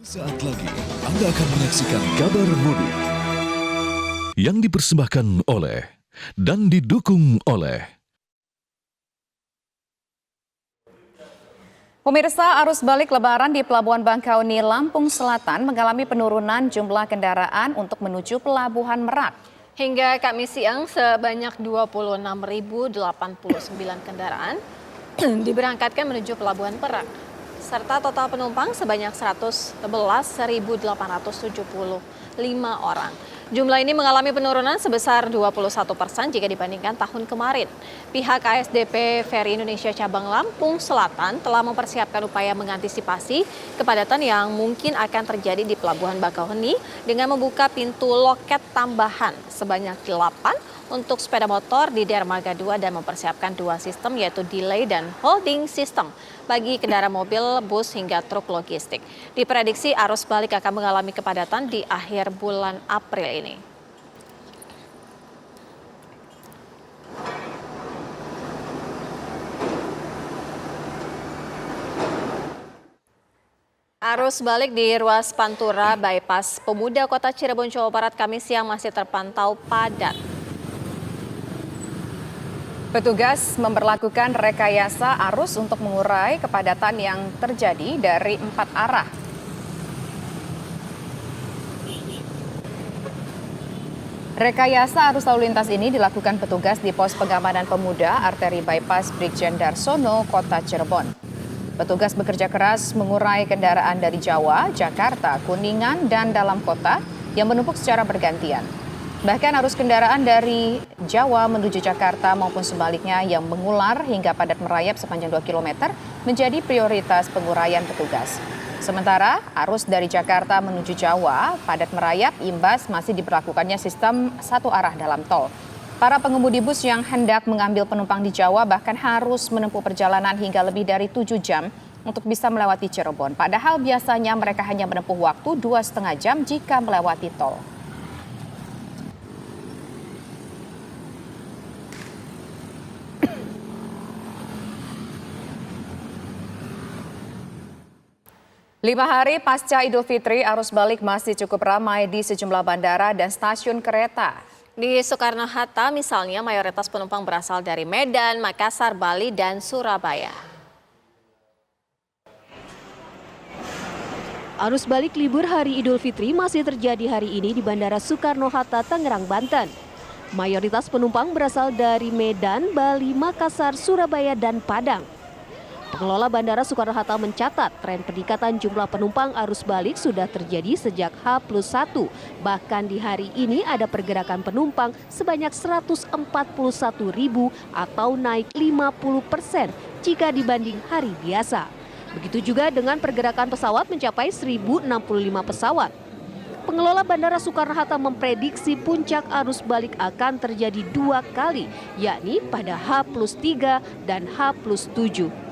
Sesaat lagi Anda akan menyaksikan kabar mudik yang dipersembahkan oleh dan didukung oleh Pemirsa, arus balik Lebaran di Pelabuhan Bangkauni, Lampung Selatan mengalami penurunan jumlah kendaraan untuk menuju Pelabuhan Merak. Hingga Kamis siang sebanyak 26.089 kendaraan diberangkatkan menuju Pelabuhan Merak, serta total penumpang sebanyak 111.875 orang. Jumlah ini mengalami penurunan sebesar 21% jika dibandingkan tahun kemarin. Pihak ASDP Ferry Indonesia Cabang Lampung Selatan telah mempersiapkan upaya mengantisipasi kepadatan yang mungkin akan terjadi di Pelabuhan Bangkauni dengan membuka pintu loket tambahan sebanyak 8 untuk sepeda motor di dermaga 2 dan mempersiapkan 2 sistem yaitu delay dan holding system bagi kendaraan mobil, bus hingga truk logistik. Diprediksi arus balik akan mengalami kepadatan di akhir bulan April ini. Arus balik di ruas Pantura Bypass Pemuda Kota Cirebon, Jawa Barat Kamis siang masih terpantau padat. Petugas memberlakukan rekayasa arus untuk mengurai kepadatan yang terjadi dari 4 arah. Rekayasa arus lalu lintas ini dilakukan petugas di pos pengamanan pemuda arteri bypass Brigjen Darsono, Kota Cirebon. Petugas bekerja keras mengurai kendaraan dari Jawa, Jakarta, Kuningan, dan dalam kota yang menumpuk secara bergantian. Bahkan arus kendaraan dari Jawa menuju Jakarta maupun sebaliknya yang mengular hingga padat merayap sepanjang 2 km menjadi prioritas penguraian petugas. Sementara arus dari Jakarta menuju Jawa padat merayap imbas masih diberlakukannya sistem satu arah dalam tol. Para pengemudi bus yang hendak mengambil penumpang di Jawa bahkan harus menempuh perjalanan hingga lebih dari 7 jam untuk bisa melewati Cirebon. Padahal biasanya mereka hanya menempuh waktu 2,5 jam jika melewati tol. Lima hari pasca Idul Fitri, arus balik masih cukup ramai di sejumlah bandara dan stasiun kereta. Di Soekarno-Hatta misalnya mayoritas penumpang berasal dari Medan, Makassar, Bali, dan Surabaya. Arus balik libur hari Idul Fitri masih terjadi hari ini di Bandara Soekarno-Hatta, Tangerang, Banten. Mayoritas penumpang berasal dari Medan, Bali, Makassar, Surabaya, dan Padang. Pengelola Bandara Soekarno-Hatta mencatat tren peningkatan jumlah penumpang arus balik sudah terjadi sejak H+1. Bahkan di hari ini ada pergerakan penumpang sebanyak 141.000 atau naik 50% jika dibanding hari biasa. Begitu juga dengan pergerakan pesawat mencapai 1.065 pesawat. Pengelola Bandara Soekarno-Hatta memprediksi puncak arus balik akan terjadi 2 kali, yakni pada H+3 dan H+7.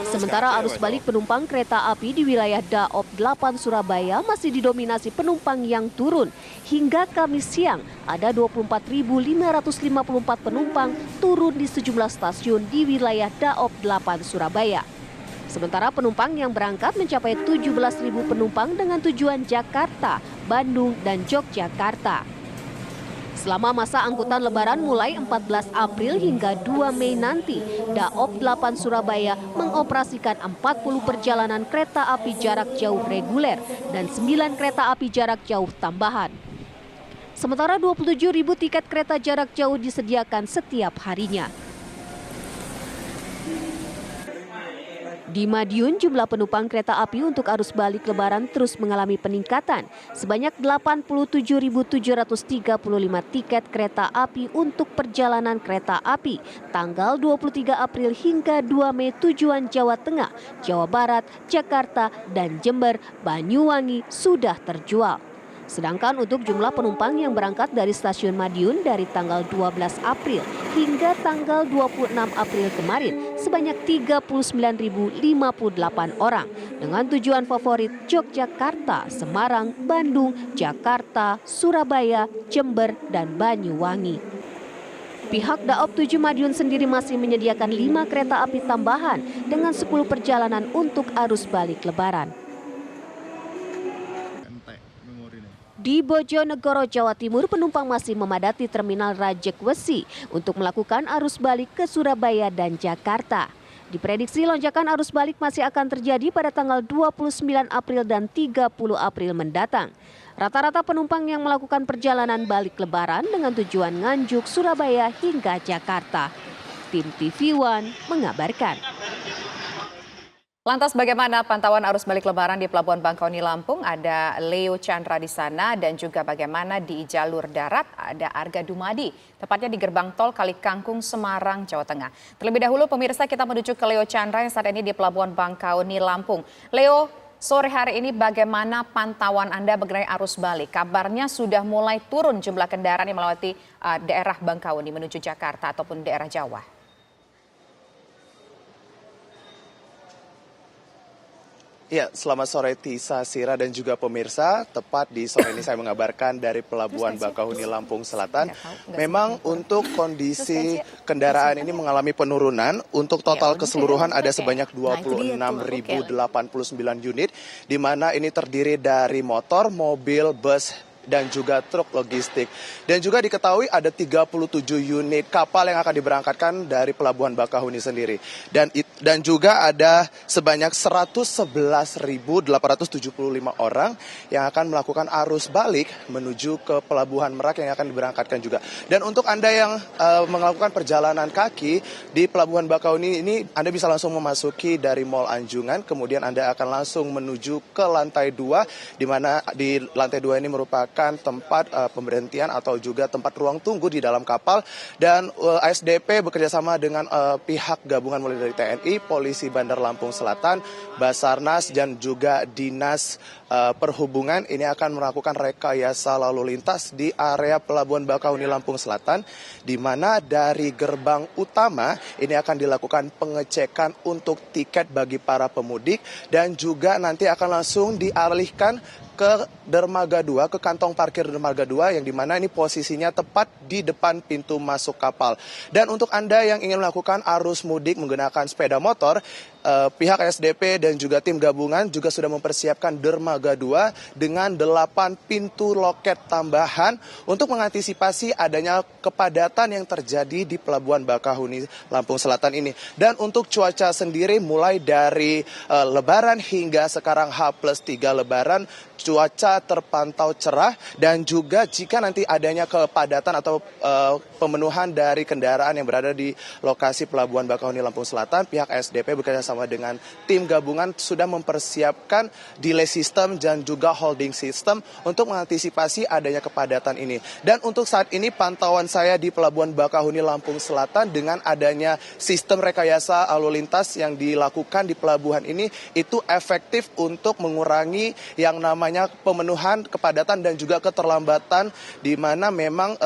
Sementara arus balik penumpang kereta api di wilayah Daop 8 Surabaya masih didominasi penumpang yang turun. Hingga Kamis siang ada 24.554 penumpang turun di sejumlah stasiun di wilayah Daop 8 Surabaya. Sementara penumpang yang berangkat mencapai 17.000 penumpang dengan tujuan Jakarta, Bandung, dan Yogyakarta. Selama masa angkutan lebaran mulai 14 April hingga 2 Mei nanti, Daop 8 Surabaya mengoperasikan 40 perjalanan kereta api jarak jauh reguler dan 9 kereta api jarak jauh tambahan. Sementara 27.000 tiket kereta jarak jauh disediakan setiap harinya. Di Madiun, jumlah penumpang kereta api untuk arus balik lebaran terus mengalami peningkatan. Sebanyak 87.735 tiket kereta api untuk perjalanan kereta api tanggal 23 April hingga 2 Mei tujuan Jawa Tengah, Jawa Barat, Jakarta, dan Jember, Banyuwangi sudah terjual. Sedangkan untuk jumlah penumpang yang berangkat dari stasiun Madiun dari tanggal 12 April hingga tanggal 26 April kemarin sebanyak 39.058 orang dengan tujuan favorit Yogyakarta, Semarang, Bandung, Jakarta, Surabaya, Jember, dan Banyuwangi. Pihak Daop 7 Madiun sendiri masih menyediakan 5 kereta api tambahan dengan 10 perjalanan untuk arus balik Lebaran. Di Bojonegoro, Jawa Timur, penumpang masih memadati Terminal Rajek Wesi untuk melakukan arus balik ke Surabaya dan Jakarta. Diprediksi lonjakan arus balik masih akan terjadi pada tanggal 29 April dan 30 April mendatang. Rata-rata penumpang yang melakukan perjalanan balik Lebaran dengan tujuan Nganjuk, Surabaya hingga Jakarta. Tim TV One mengabarkan. Lantas bagaimana pantauan arus balik Lebaran di Pelabuhan Bangkauni Lampung? Ada Leo Chandra di sana dan juga bagaimana di jalur darat ada Arga Dumadi, tepatnya di gerbang tol Kalikangkung, Semarang, Jawa Tengah. Terlebih dahulu pemirsa kita menuju ke Leo Chandra yang saat ini di Pelabuhan Bangkauni Lampung. Leo, sore hari ini bagaimana pantauan Anda mengenai arus balik? Kabarnya sudah mulai turun jumlah kendaraan yang melewati daerah Bangkauni menuju Jakarta ataupun daerah Jawa. Ya, selamat sore Tisa, Sira dan juga pemirsa. Tepat di sore ini saya mengabarkan dari Pelabuhan Bakahuni Lampung Selatan. Memang untuk kondisi kendaraan ini mengalami penurunan. Untuk total keseluruhan ada sebanyak 26.089 unit, di mana ini terdiri dari motor, mobil, bus, dan juga truk logistik. Dan juga diketahui ada 37 unit kapal yang akan diberangkatkan dari Pelabuhan Bakahuni sendiri. Dan juga ada sebanyak 111.875 orang yang akan melakukan arus balik menuju ke Pelabuhan Merak yang akan diberangkatkan juga. Dan untuk Anda yang melakukan perjalanan kaki di Pelabuhan Bakahuni ini, Anda bisa langsung memasuki dari Mall Anjungan, kemudian Anda akan langsung menuju ke lantai 2, di mana di lantai 2 ini merupakan tempat pemberhentian atau juga tempat ruang tunggu di dalam kapal. Dan ASDP bekerjasama dengan pihak gabungan mulai dari TNI, Polisi Bandar Lampung Selatan, Basarnas dan juga Dinas Perhubungan ini akan melakukan rekayasa lalu lintas di area Pelabuhan Bakahuni Lampung Selatan, di mana dari gerbang utama ini akan dilakukan pengecekan untuk tiket bagi para pemudik dan juga nanti akan langsung dialihkan ke dermaga 2, ke kantong parkir dermaga 2 yang dimana ini posisinya tepat di depan pintu masuk kapal. Dan untuk Anda yang ingin melakukan arus mudik menggunakan sepeda motor, pihak SDP dan juga tim gabungan juga sudah mempersiapkan dermaga 2 dengan 8 pintu loket tambahan untuk mengantisipasi adanya kepadatan yang terjadi di Pelabuhan Bakahuni Lampung Selatan ini. Dan untuk cuaca sendiri mulai dari Lebaran hingga sekarang H+3 Lebaran, cuaca terpantau cerah dan juga jika nanti adanya kepadatan atau pemenuhan dari kendaraan yang berada di lokasi Pelabuhan Bakahuni Lampung Selatan, pihak SDP bekerjasama dengan tim gabungan sudah mempersiapkan delay system dan juga holding system untuk mengantisipasi adanya kepadatan ini. Dan untuk saat ini pantauan saya di Pelabuhan Bakahuni Lampung Selatan dengan adanya sistem rekayasa lalu lintas yang dilakukan di pelabuhan ini itu efektif untuk mengurangi yang namanya pemenuhan, kepadatan dan juga keterlambatan, di mana memang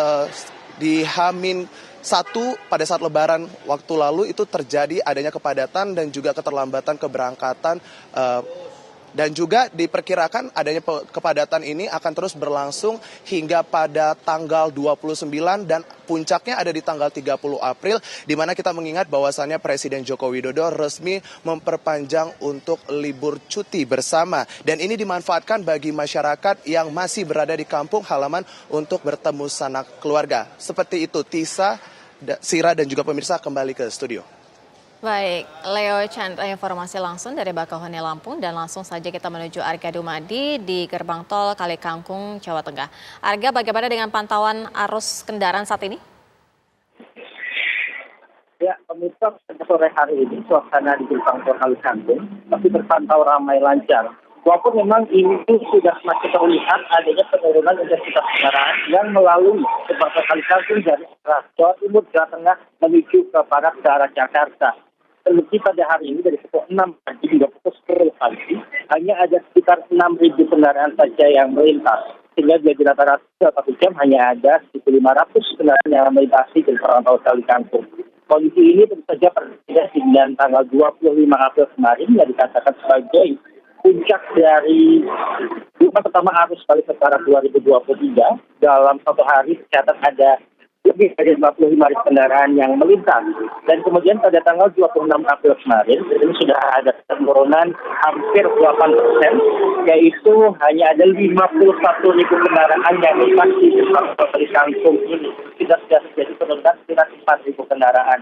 di H-1 pada saat Lebaran waktu lalu itu terjadi adanya kepadatan dan juga keterlambatan keberangkatan. Dan juga diperkirakan adanya kepadatan ini akan terus berlangsung hingga pada tanggal 29 dan puncaknya ada di tanggal 30 April, di mana kita mengingat bahwasannya Presiden Joko Widodo resmi memperpanjang untuk libur cuti bersama. Dan ini dimanfaatkan bagi masyarakat yang masih berada di kampung halaman untuk bertemu sanak keluarga. Seperti itu, Tisa, Sira dan juga pemirsa, kembali ke studio. Baik, Leo Chandra informasi langsung dari Bakahuni Lampung dan langsung saja kita menuju Arga Dumadi di gerbang tol Kalikangkung, Jawa Tengah. Arga, bagaimana dengan pantauan arus kendaraan saat ini? Ya, pemirsa, sore hari ini suasana di gerbang tol Kalikangkung masih terpantau ramai lancar. Walaupun memang ini sudah semakin terlihat adanya penurunan intensitas kendaraan yang melalui gerbang tol Kalikangkung dari arah Jawa Timur, Jawa Tengah menuju ke barat ke arah Jakarta. Terlebih pada hari ini dari pukul 6 pagi hingga pukul 10 pagi hanya ada sekitar 6.000 kendaraan saja yang melintas. Sehingga jadi rata-rata satu jam hanya ada 1.500 kendaraan yang melintasi gerbang tol Kalikangkung. Kondisi ini tentu saja berbeda dengan tanggal 25 April kemarin yang dikatakan sebagai puncak dari gelombang pertama arus balik lebaran 2023. Dalam satu hari tercatat ada lebih dari 55.000 kendaraan yang melintas. Dan kemudian pada tanggal 26 April kemarin, ini sudah ada penurunan hampir 8%, yaitu hanya ada 51.000 kendaraan yang melintas di gerbang tol Kalikangkung ini. Sudah terjadi penurunan sekitar 4.000 kendaraan.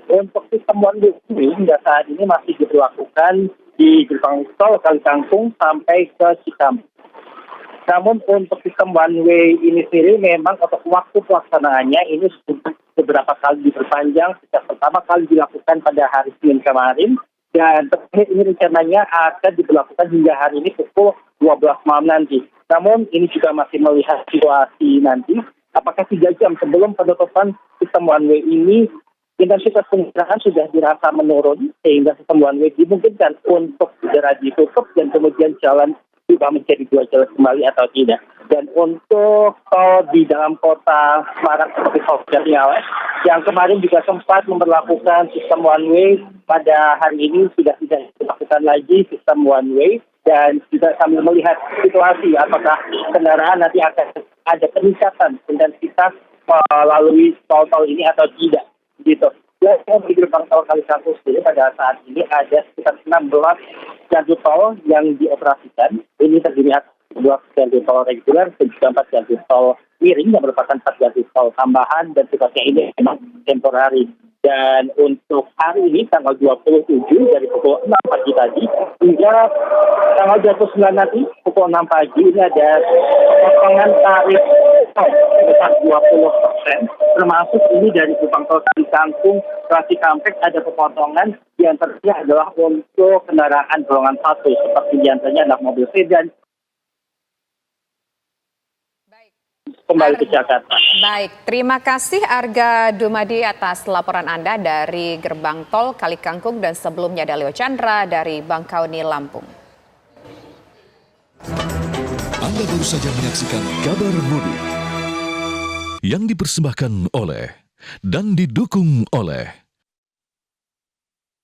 Untuk sistem one way ini hingga saat ini masih diberlakukan di gerbang tol Kalikangkung sampai ke Cikampek. Namun untuk sistem one way ini sendiri memang untuk waktu pelaksanaannya ini sudah beberapa kali diperpanjang. Sejak pertama kali dilakukan pada hari Senin kemarin dan terakhir ini rencananya akan diberlakukan hingga hari ini pukul 12 malam nanti. Namun ini juga masih melihat situasi nanti apakah 3 jam sebelum penutupan sistem one way ini intensitas kendaraan sudah dirasa menurun sehingga sistem one way dimungkinkan untuk segera ditutup dan kemudian jalan juga menjadi 2 jalur kembali atau tidak. Dan untuk tol di dalam kota Semarang seperti tol Jatinangor yang kemarin juga sempat memperlakukan sistem one way, pada hari ini sudah tidak dilakukan lagi sistem one way dan juga sambil melihat situasi apakah kendaraan nanti akan ada peningkatan intensitas melalui tol-tol ini atau tidak gitu. Dan di gerbang tol Kalikangkung sendiri pada saat ini ada sekitar 16 jalur tol yang dioperasikan. Ini terdiri atas 2 jalur tol reguler dan juga 4 jalur tol miring yang merupakan 4 jalur tol tambahan dan sifatnya ini memang temporari. Dan untuk hari ini tanggal 27 dari pukul 6 pagi tadi hingga tanggal 29 nanti pukul 6 pagi ini ada potongan tarif tol sebesar 20%, termasuk ini dari gerbang tol Kalikangkung ke Cikampek ada pemotongan yang terjadi adalah untuk kendaraan golongan 1 seperti diantaranya anak mobil sedan. Kembali ke Jakarta. Baik, terima kasih Arga Dumadi atas laporan Anda dari gerbang tol Kalikangkung dan sebelumnya ada Leo Chandra dari Bangkauni, Lampung. Anda baru saja menyaksikan Kabar Mudik yang dipersembahkan oleh dan didukung oleh